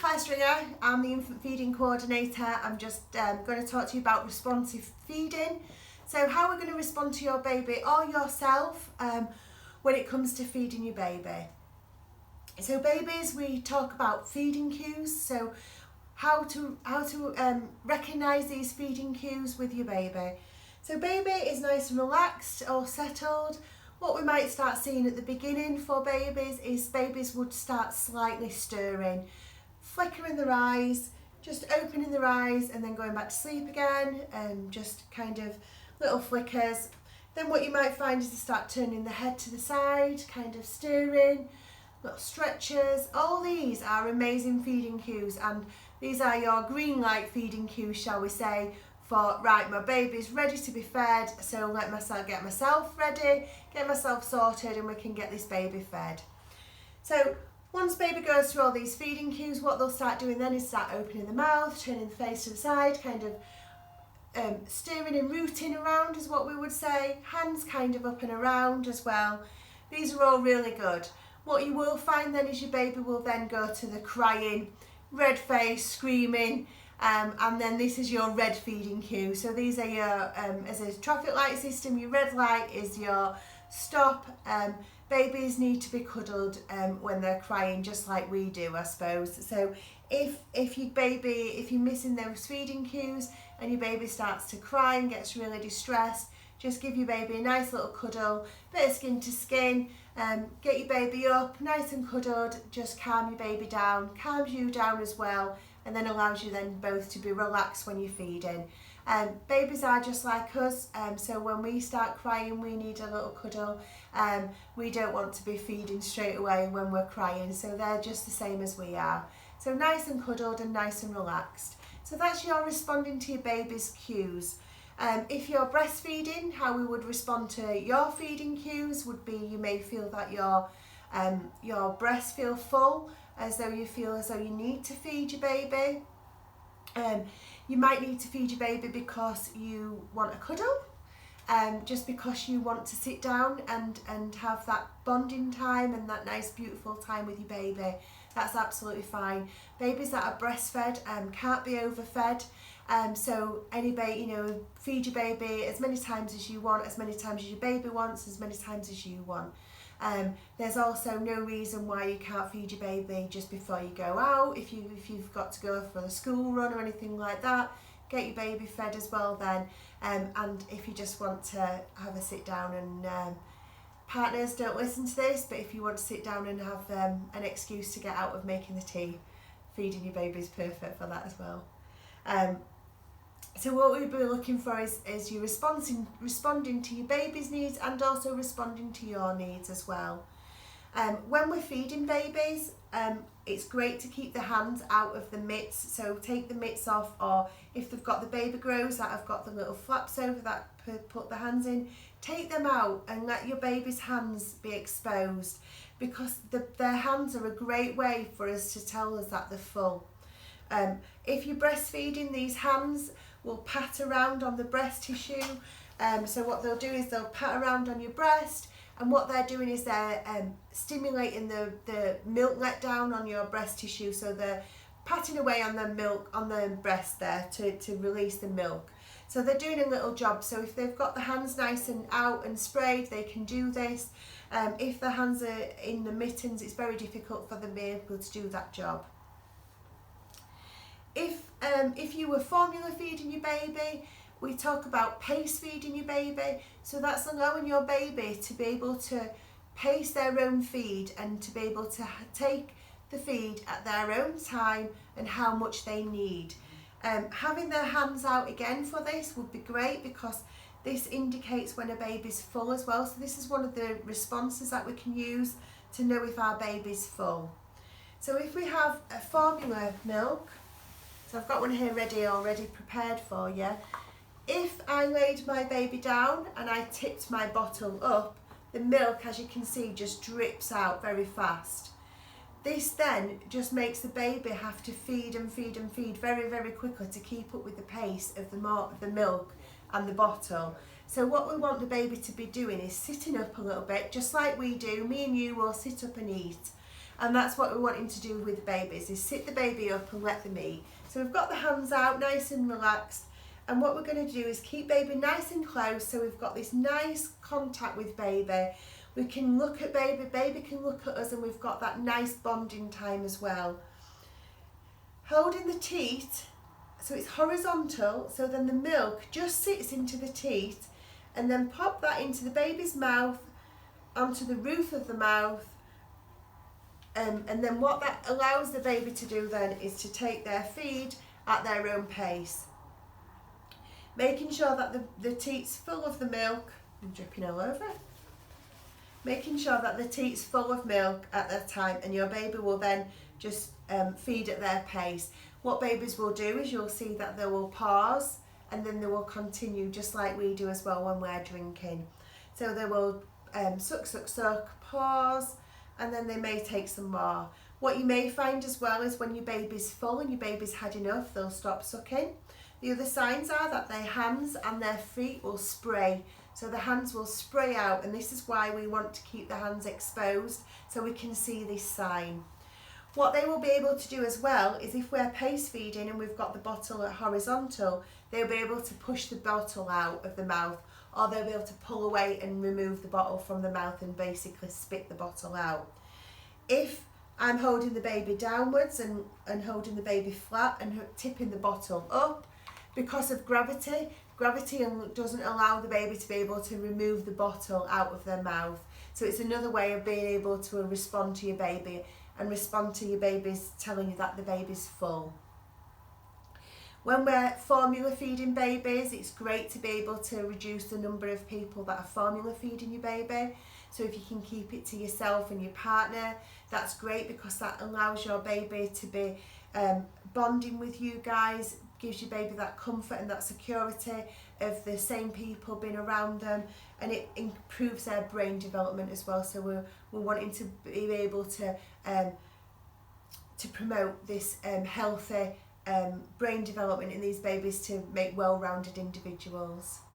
Hi Stringer, I'm the infant feeding coordinator. I'm just going to talk to you about responsive feeding. So how we're going to respond to your baby or yourself when it comes to feeding your baby. So babies, we talk about feeding cues. So how to recognise these feeding cues with your baby. So baby is nice and relaxed or settled. What we might start seeing at the beginning for babies is babies would start slightly stirring, flickering their eyes, just opening their eyes and then going back to sleep again, and just kind of little flickers. Then what you might find is they start turning the head to the side, kind of stirring, little stretches. All these are amazing feeding cues, and these are your green light feeding cues, shall we say, for right, my baby's ready to be fed, so let myself get myself ready, get myself sorted, and we can get this baby fed. So once baby goes through all these feeding cues, what they'll start doing then is start opening the mouth, turning the face to the side, kind of steering and rooting around is what we would say, hands kind of up and around as well. These are all really good. What you will find then is your baby will then go to the crying, red face, screaming, and then this is your red feeding cue. So these are your, as a traffic light system, your red light is your stop. Babies need to be cuddled when they're crying, just like we do, I suppose. So if you're missing those feeding cues and your baby starts to cry and gets really distressed, just give your baby a nice little cuddle, bit of skin to skin, get your baby up, nice and cuddled, just calm your baby down, calms you down as well, and then allows you then both to be relaxed when you're feeding. Babies are just like us, so when we start crying we need a little cuddle. We don't want to be feeding straight away when we're crying, so they're just the same as we are. So nice and cuddled and nice and relaxed. So that's your responding to your baby's cues. If you're breastfeeding, how we would respond to your feeding cues would be you may feel that your breasts feel full, as though you feel as though you need to feed your baby. You might need to feed your baby because you want a cuddle, just because you want to sit down and have that bonding time and that nice beautiful time with your baby. That's absolutely fine. Babies that are breastfed can't be overfed. So any baby, feed your baby as many times as you want, as many times as your baby wants, as many times as you want. There's also no reason why you can't feed your baby just before you go out. If you've got to go for a school run or anything like that, get your baby fed as well then. And if you just want to have a sit down and partners, don't listen to this, but if you want to sit down and have an excuse to get out of making the tea, feeding your baby is perfect for that as well. So what we'll be looking for is you responding to your baby's needs and also responding to your needs as well. When we're feeding babies, it's great to keep the hands out of the mitts, so take the mitts off, or if they've got the baby grows that have got the little flaps over that put the hands in, take them out and let your baby's hands be exposed, because their hands are a great way for us to tell us that they're full. If you're breastfeeding, these hands will pat around on the breast tissue. So what they'll do is they'll pat around on your breast, and what they're doing is they're stimulating the milk let down on your breast tissue. So they're patting away on the milk on the breast there to release the milk. So they're doing a little job. So if they've got the hands nice and out and sprayed, they can do this. If the hands are in the mittens, it's very difficult for them to be able to do that job. If you were formula feeding your baby, we talk about pace feeding your baby. So that's allowing your baby to be able to pace their own feed and to be able to take the feed at their own time and how much they need. Having their hands out again for this would be great, because this indicates when a baby's full as well. So this is one of the responses that we can use to know if our baby's full. So if we have a formula milk, so I've got one here already prepared for you. If I laid my baby down and I tipped my bottle up, the milk, as you can see, just drips out very fast. This then just makes the baby have to feed and feed and feed very, very quickly to keep up with the pace of the milk and the bottle. So what we want the baby to be doing is sitting up a little bit, just like we do. Me and you will sit up and eat. And that's what we're wanting to do with the babies, is sit the baby up and let them eat. So we've got the hands out nice and relaxed, and what we're going to do is keep baby nice and close, so we've got this nice contact with baby. We can look at baby, baby can look at us, and we've got that nice bonding time as well. Holding the teat, so it's horizontal, so then the milk just sits into the teat, and then pop that into the baby's mouth, onto the roof of the mouth, and then what that allows the baby to do then is to take their feed at their own pace. Making sure that the teat's full of the milk. I'm dripping all over. Making sure that the teat's full of milk at that time, and your baby will then just feed at their pace. What babies will do is you'll see that they will pause and then they will continue, just like we do as well when we're drinking. So they will suck, suck, suck, pause, and then they may take some more. What you may find as well is when your baby's full and your baby's had enough, they'll stop sucking. The other signs are that their hands and their feet will spray. So the hands will spray out, and this is why we want to keep the hands exposed so we can see this sign. What they will be able to do as well is if we're pace feeding and we've got the bottle at horizontal, they'll be able to push the bottle out of the mouth, or they'll be able to pull away and remove the bottle from the mouth and basically spit the bottle out. If I'm holding the baby downwards and holding the baby flat and tipping the bottle up, because of gravity doesn't allow the baby to be able to remove the bottle out of their mouth. So it's another way of being able to respond to your baby and respond to your baby's telling you that the baby's full. When we're formula feeding babies, it's great to be able to reduce the number of people that are formula feeding your baby. So if you can keep it to yourself and your partner, that's great, because that allows your baby to be bonding with you guys, gives your baby that comfort and that security of the same people being around them, and it improves their brain development as well. So we're wanting to be able to promote this healthy brain development in these babies to make well-rounded individuals.